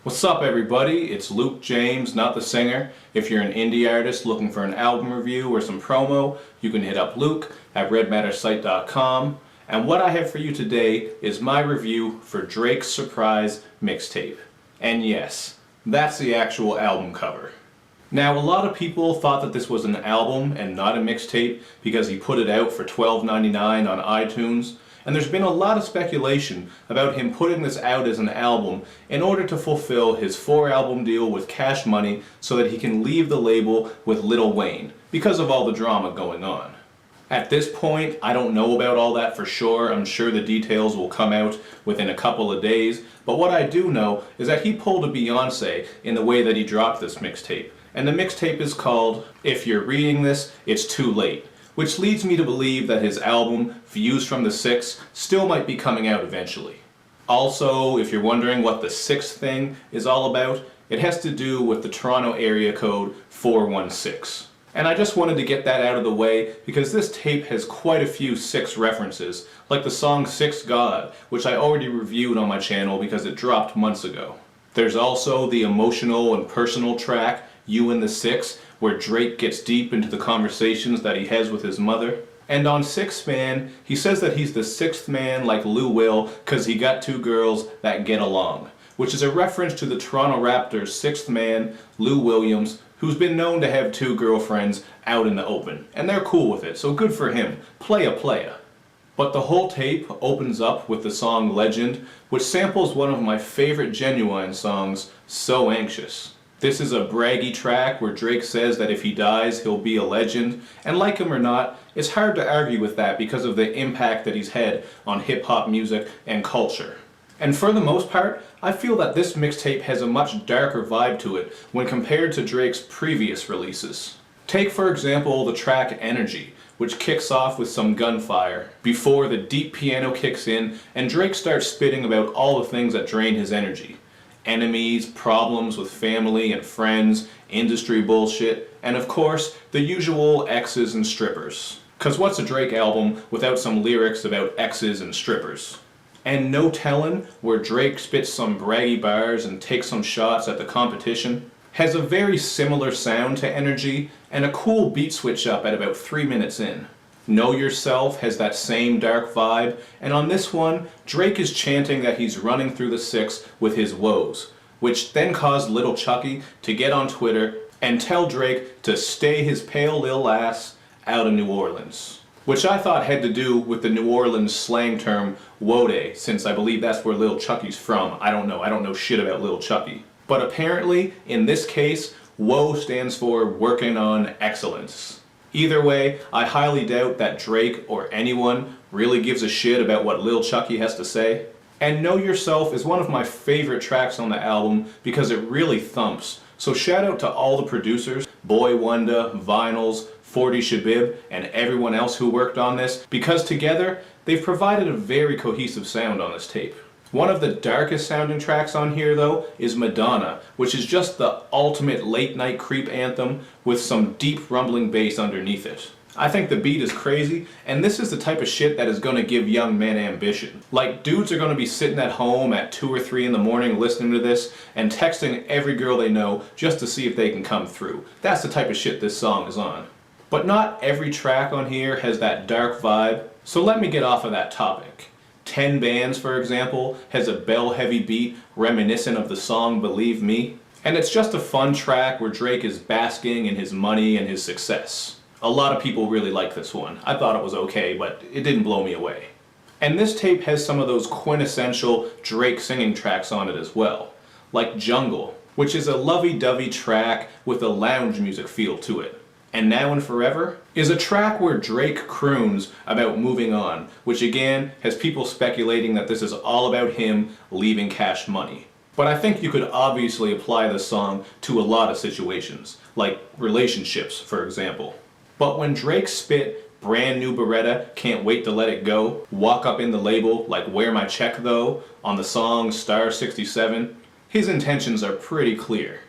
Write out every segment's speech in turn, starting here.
What's up everybody, it's Luke James, not the singer. If you're an indie artist looking for an album review or some promo, you can hit up Luke at redmattersite.com. And what I have for you today is my review for Drake's Surprise Mixtape. And yes, that's the actual album cover. Now, a lot of people thought that this was an album and not a mixtape because he put it out for $12.99 on iTunes. And there's been a lot of speculation about him putting this out as an album in order to fulfill his 4-album deal with Cash Money so that he can leave the label with Lil Wayne because of all the drama going on. At this point, I don't know about all that for sure. I'm sure the details will come out within a couple of days. But what I do know is that he pulled a Beyonce in the way that he dropped this mixtape. And the mixtape is called If You're Reading This, It's Too Late. Which leads me to believe that his album, Views from the Six, still might be coming out eventually. Also, if you're wondering what the sixth thing is all about, it has to do with the Toronto area code 416. And I just wanted to get that out of the way because this tape has quite a few Six references, like the song Six God, which I already reviewed on my channel because it dropped months ago. There's also the emotional and personal track, You and the Six, where Drake gets deep into the conversations that he has with his mother. And on Sixth Man, he says that he's the sixth man like Lou Will cause he got 2 girls that get along, which is a reference to the Toronto Raptors' sixth man, Lou Williams, who's been known to have 2 girlfriends out in the open. And they're cool with it, so good for him. Playa. But the whole tape opens up with the song Legend, which samples one of my favorite Genuine songs, So Anxious. This is a braggy track where Drake says that if he dies, he'll be a legend, and like him or not, it's hard to argue with that because of the impact that he's had on hip-hop music and culture. And for the most part, I feel that this mixtape has a much darker vibe to it when compared to Drake's previous releases. Take for example the track Energy, which kicks off with some gunfire, before the deep piano kicks in and Drake starts spitting about all the things that drain his energy. Enemies, problems with family and friends, industry bullshit, and of course, the usual exes and strippers. Cause what's a Drake album without some lyrics about exes and strippers? And No Tellin', where Drake spits some braggy bars and takes some shots at the competition, has a very similar sound to Energy and a cool beat switch up at about 3 minutes in. Know Yourself has that same dark vibe, and on this one, Drake is chanting that he's running through the six with his woes, which then caused Lil Chucky to get on Twitter and tell Drake to stay his pale lil ass out of New Orleans. Which I thought had to do with the New Orleans slang term wode, since I believe that's where Lil Chucky's from. I don't know shit about Lil Chucky. But apparently, in this case, woe stands for working on excellence. Either way, I highly doubt that Drake or anyone really gives a shit about what Lil Chucky has to say. And Know Yourself is one of my favorite tracks on the album because it really thumps. So shout out to all the producers, Boy Wonder, Vinyls, 40 Shabib, and everyone else who worked on this, because together, they've provided a very cohesive sound on this tape. One of the darkest sounding tracks on here though is Madonna, which is just the ultimate late night creep anthem with some deep rumbling bass underneath it. I think the beat is crazy, and this is the type of shit that is gonna give young men ambition. Like, dudes are gonna be sitting at home at 2 or 3 in the morning listening to this and texting every girl they know just to see if they can come through. That's the type of shit this song is on. But not every track on here has that dark vibe, so let me get off of that topic. 10 Bands, for example, has a bell-heavy beat reminiscent of the song Believe Me, and it's just a fun track where Drake is basking in his money and his success. A lot of people really like this one. I thought it was okay, but it didn't blow me away. And this tape has some of those quintessential Drake singing tracks on it as well, like Jungle, which is a lovey-dovey track with a lounge music feel to it. And Now and Forever is a track where Drake croons about moving on, which again has people speculating that this is all about him leaving Cash Money. But I think you could obviously apply this song to a lot of situations, like relationships, for example. But when Drake spit Brand New Beretta, Can't Wait to Let It Go, Walk Up in the Label, like Where My Check Though, on the song Star 67, his intentions are pretty clear.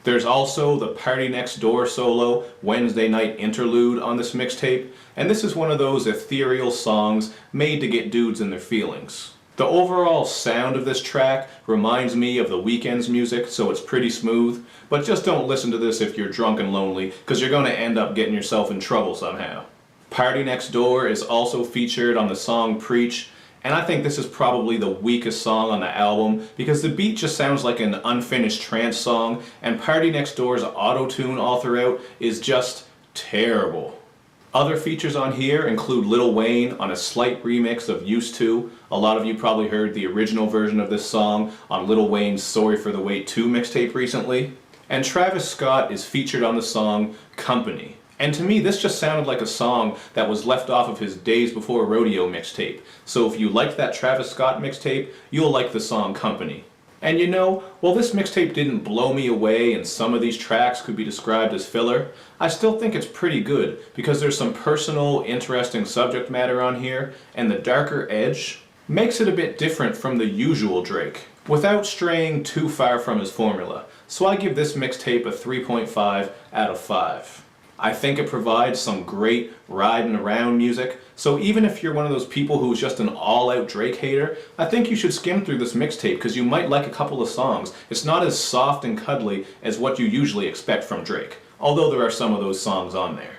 There's also the Party Next Door solo, Wednesday Night Interlude on this mixtape, and this is one of those ethereal songs made to get dudes in their feelings. The overall sound of this track reminds me of The Weeknd's music, so it's pretty smooth, but just don't listen to this if you're drunk and lonely, because you're going to end up getting yourself in trouble somehow. Party Next Door is also featured on the song Preach, and I think this is probably the weakest song on the album because the beat just sounds like an unfinished trance song, and Party Next Door's auto-tune all throughout is just terrible. Other features on here include Lil Wayne on a slight remix of Used To. A lot of you probably heard the original version of this song on Lil Wayne's Sorry for the Wait 2 mixtape recently. And Travis Scott is featured on the song Company. And to me, this just sounded like a song that was left off of his Days Before Rodeo mixtape. So if you liked that Travis Scott mixtape, you'll like the song Company. And you know, while this mixtape didn't blow me away and some of these tracks could be described as filler, I still think it's pretty good because there's some personal, interesting subject matter on here, and the darker edge makes it a bit different from the usual Drake, without straying too far from his formula. So I give this mixtape a 3.5 out of 5. I think it provides some great riding around music, so even if you're one of those people who's just an all-out Drake hater, I think you should skim through this mixtape because you might like a couple of songs. It's not as soft and cuddly as what you usually expect from Drake, although there are some of those songs on there.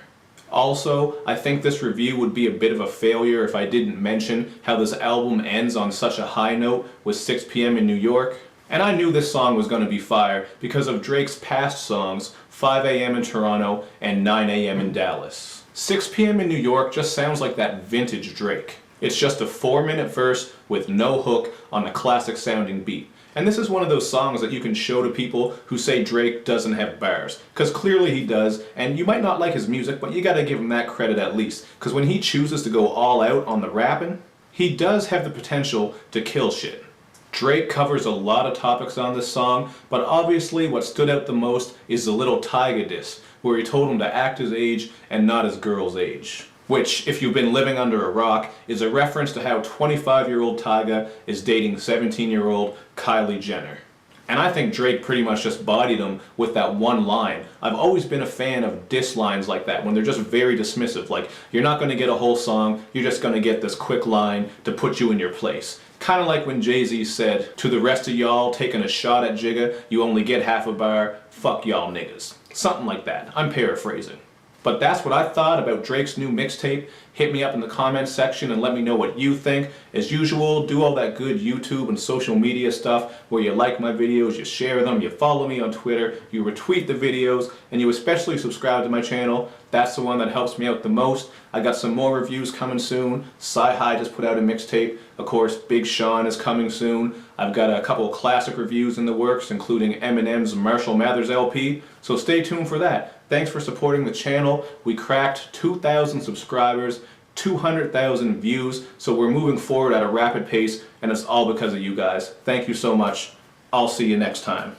Also, I think this review would be a bit of a failure if I didn't mention how this album ends on such a high note with 6 p.m. in New York. And I knew this song was going to be fire because of Drake's past songs, 5 a.m. in Toronto and 9 a.m. in Dallas. 6 p.m. in New York just sounds like that vintage Drake. It's just a 4-minute verse with no hook on a classic sounding beat. And this is one of those songs that you can show to people who say Drake doesn't have bars. Because clearly he does, and you might not like his music, but you gotta give him that credit at least. Because when he chooses to go all out on the rapping, he does have the potential to kill shit. Drake covers a lot of topics on this song, but obviously what stood out the most is the Little Tyga diss, where he told him to act his age and not his girl's age. Which, if you've been living under a rock, is a reference to how 25-year-old Tyga is dating 17-year-old Kylie Jenner. And I think Drake pretty much just bodied him with that one line. I've always been a fan of diss lines like that, when they're just very dismissive. Like, you're not going to get a whole song, you're just going to get this quick line to put you in your place. Kind of like when Jay-Z said, to the rest of y'all taking a shot at Jigga, you only get half a bar, fuck y'all niggas. Something like that. I'm paraphrasing. But that's what I thought about Drake's new mixtape. Hit me up in the comments section and let me know what you think. As usual, do all that good YouTube and social media stuff where you like my videos, you share them, you follow me on Twitter, you retweet the videos, and you especially subscribe to my channel. That's the one that helps me out the most. I got some more reviews coming soon. Sci-Hi just put out a mixtape. Of course, Big Sean is coming soon. I've got a couple of classic reviews in the works, including Eminem's Marshall Mathers LP. So stay tuned for that. Thanks for supporting the channel. We cracked 2,000 subscribers, 200,000 views, so we're moving forward at a rapid pace, and it's all because of you guys. Thank you so much. I'll see you next time.